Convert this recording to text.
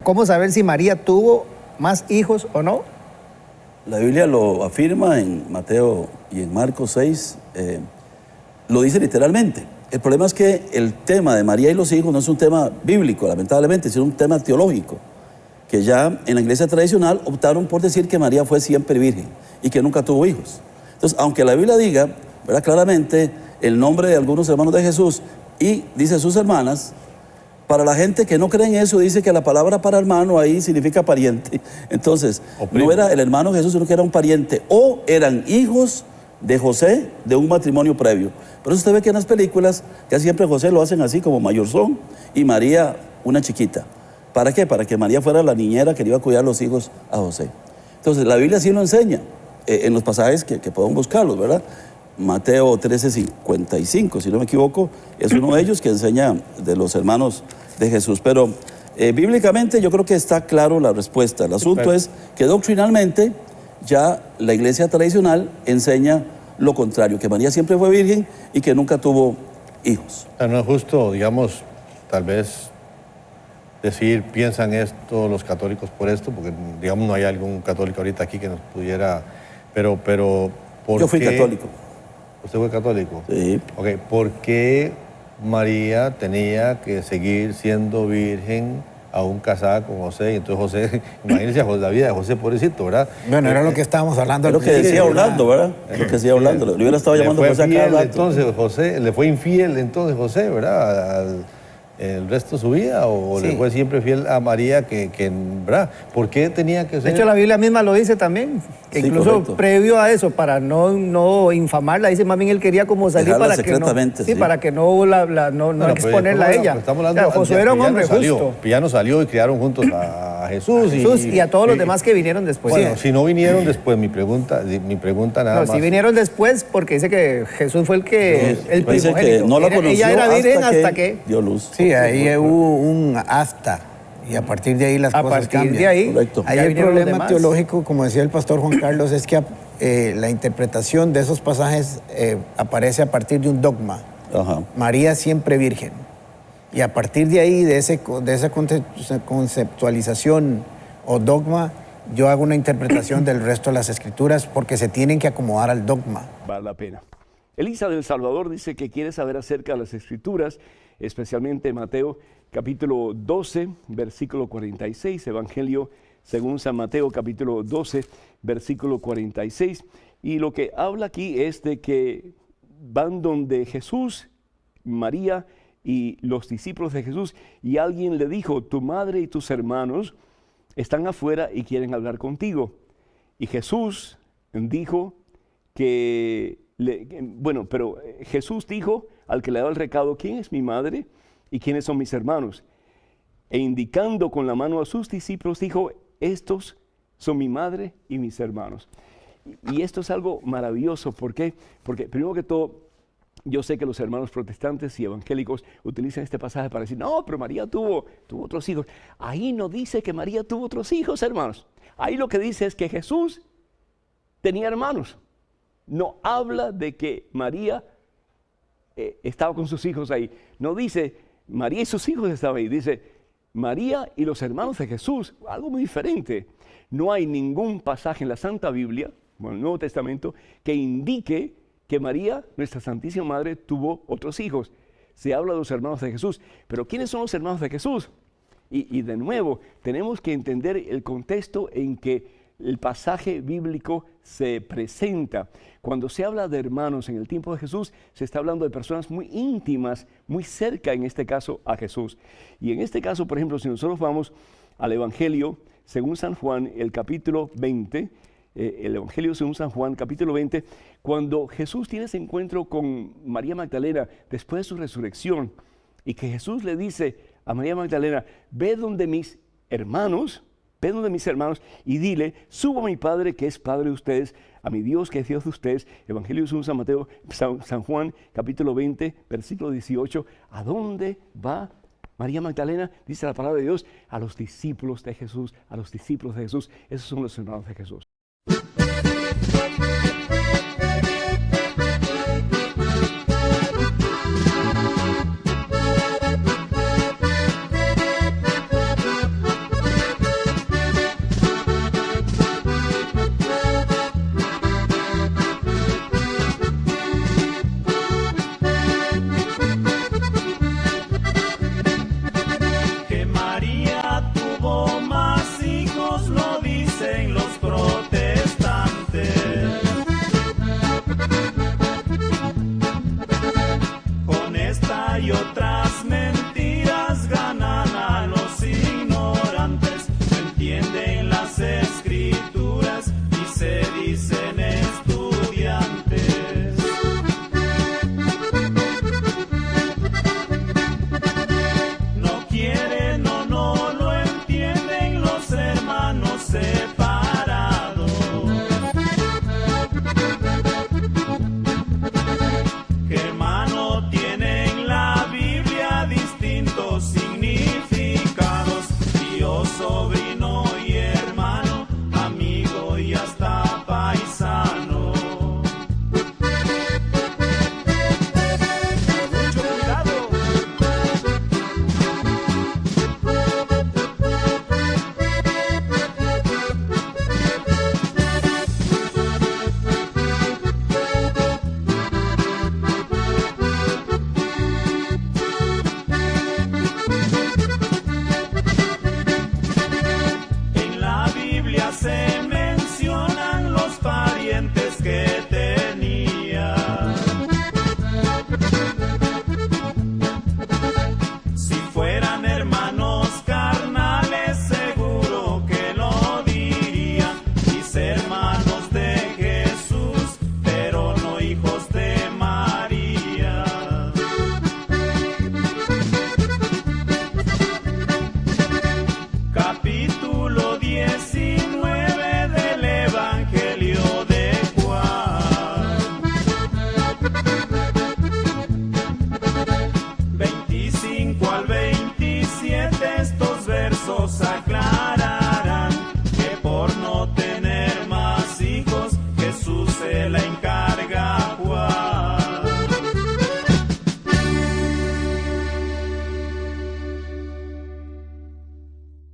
¿cómo saber si María tuvo más hijos o no? La Biblia lo afirma en Mateo y en Marcos 6, lo dice literalmente. El problema es que el tema de María y los hijos no es un tema bíblico, lamentablemente, sino un tema teológico, que ya en la iglesia tradicional optaron por decir que María fue siempre virgen y que nunca tuvo hijos. Entonces, aunque la Biblia diga, ¿verdad?, claramente el nombre de algunos hermanos de Jesús y dice sus hermanas, para la gente que no cree en eso, dice que la palabra para hermano ahí significa pariente. Entonces, no era el hermano Jesús, sino que era un pariente. O eran hijos de José de un matrimonio previo. Por eso usted ve que en las películas, casi siempre José lo hacen así como mayorzón y María una chiquita. ¿Para qué? Para que María fuera la niñera que le iba a cuidar los hijos a José. Entonces, la Biblia sí lo enseña en los pasajes que podemos buscarlos, ¿verdad? Mateo 13:55, si no me equivoco, es uno de ellos que enseña de los hermanos de Jesús. Pero bíblicamente yo creo que está claro la respuesta. El asunto es que doctrinalmente ya la iglesia tradicional enseña lo contrario, que María siempre fue virgen y que nunca tuvo hijos. No es justo, digamos, tal vez decir, piensan esto los católicos por esto, porque digamos no hay algún católico ahorita aquí que nos pudiera, pero ¿por Yo fui qué? católico. ¿Usted fue católico? Sí. Ok, ¿por qué María tenía que seguir siendo virgen aún casada con José? Y entonces José, imagínense la vida de José, pobrecito, ¿verdad? Bueno, era lo que estábamos hablando. Es lo que decía Orlando, ¿verdad? Es lo que decía Orlando. Le hubiera estado llamando José a cada rato. Entonces José, le fue infiel entonces José, ¿verdad? El resto de su vida, o le fue siempre fiel a María, ¿verdad? ¿Por qué tenía que ser? De hecho, la Biblia misma lo dice también, que Sí, incluso correcto. previo a eso, para no infamarla, dice, más bien él quería como salir Dejarla para que no, secretamente, sí. para que no exponerla a ella. Estamos hablando, Claro, Josué era un hombre justo. Ya no salió y criaron juntos a Jesús. Y a todos los demás que vinieron después. Bueno, si no vinieron después, mi pregunta nada No, más. si vinieron después, porque dice que Jesús fue el que, el Dice primogénito. que no la conoció Ella era virgen hasta que dio luz. Sí, ahí hubo un hasta y a partir de ahí las a cosas partir cambian. de ahí, Correcto. Ahí ya el vinieron los problema demás. teológico, como decía el pastor Juan Carlos, es que la interpretación de esos pasajes aparece a partir de un dogma. Ajá. María siempre virgen. Y a partir de ahí, de esa conceptualización o dogma, yo hago una interpretación del resto de las escrituras porque se tienen que acomodar al dogma. Vale la pena. Elisa del Salvador dice que quiere saber acerca de las Escrituras, especialmente Mateo capítulo 12, versículo 46, Evangelio según San Mateo capítulo 12, versículo 46. Y lo que habla aquí es de que van donde Jesús, María y los discípulos de Jesús, y alguien le dijo, tu madre y tus hermanos están afuera y quieren hablar contigo. Y Jesús dijo pero Jesús dijo al que le daba el recado, ¿quién es mi madre y quiénes son mis hermanos? E indicando con la mano a sus discípulos, dijo, estos son mi madre y mis hermanos. Y esto es algo maravilloso. ¿Por qué? Porque primero que todo, yo sé que los hermanos protestantes y evangélicos utilizan este pasaje para decir, no, pero María tuvo otros hijos. Ahí no dice que María tuvo otros hijos, hermanos. Ahí lo que dice es que Jesús tenía hermanos. No habla de que María estaba con sus hijos ahí. No dice María y sus hijos estaban ahí. Dice María y los hermanos de Jesús. Algo muy diferente. No hay ningún pasaje en la Santa Biblia, en el Nuevo Testamento, que indique que María, nuestra Santísima Madre, tuvo otros hijos. Se habla de los hermanos de Jesús. Pero ¿quiénes son los hermanos de Jesús? Y de nuevo, tenemos que entender el contexto en que el pasaje bíblico se presenta. Cuando se habla de hermanos en el tiempo de Jesús, se está hablando de personas muy íntimas, muy cerca en este caso a Jesús. Y en este caso, por ejemplo, si nosotros vamos al Evangelio según San Juan, el capítulo 20, el Evangelio según San Juan, capítulo 20, cuando Jesús tiene ese encuentro con María Magdalena después de su resurrección, y que Jesús le dice a María Magdalena, ve donde mis hermanos y dile, subo a mi Padre que es Padre de ustedes, a mi Dios que es Dios de ustedes. Evangelio según San Mateo, San Juan, capítulo 20, versículo 18. ¿A dónde va María Magdalena? Dice la palabra de Dios, a los discípulos de Jesús, a los discípulos de Jesús. Esos son los hermanos de Jesús.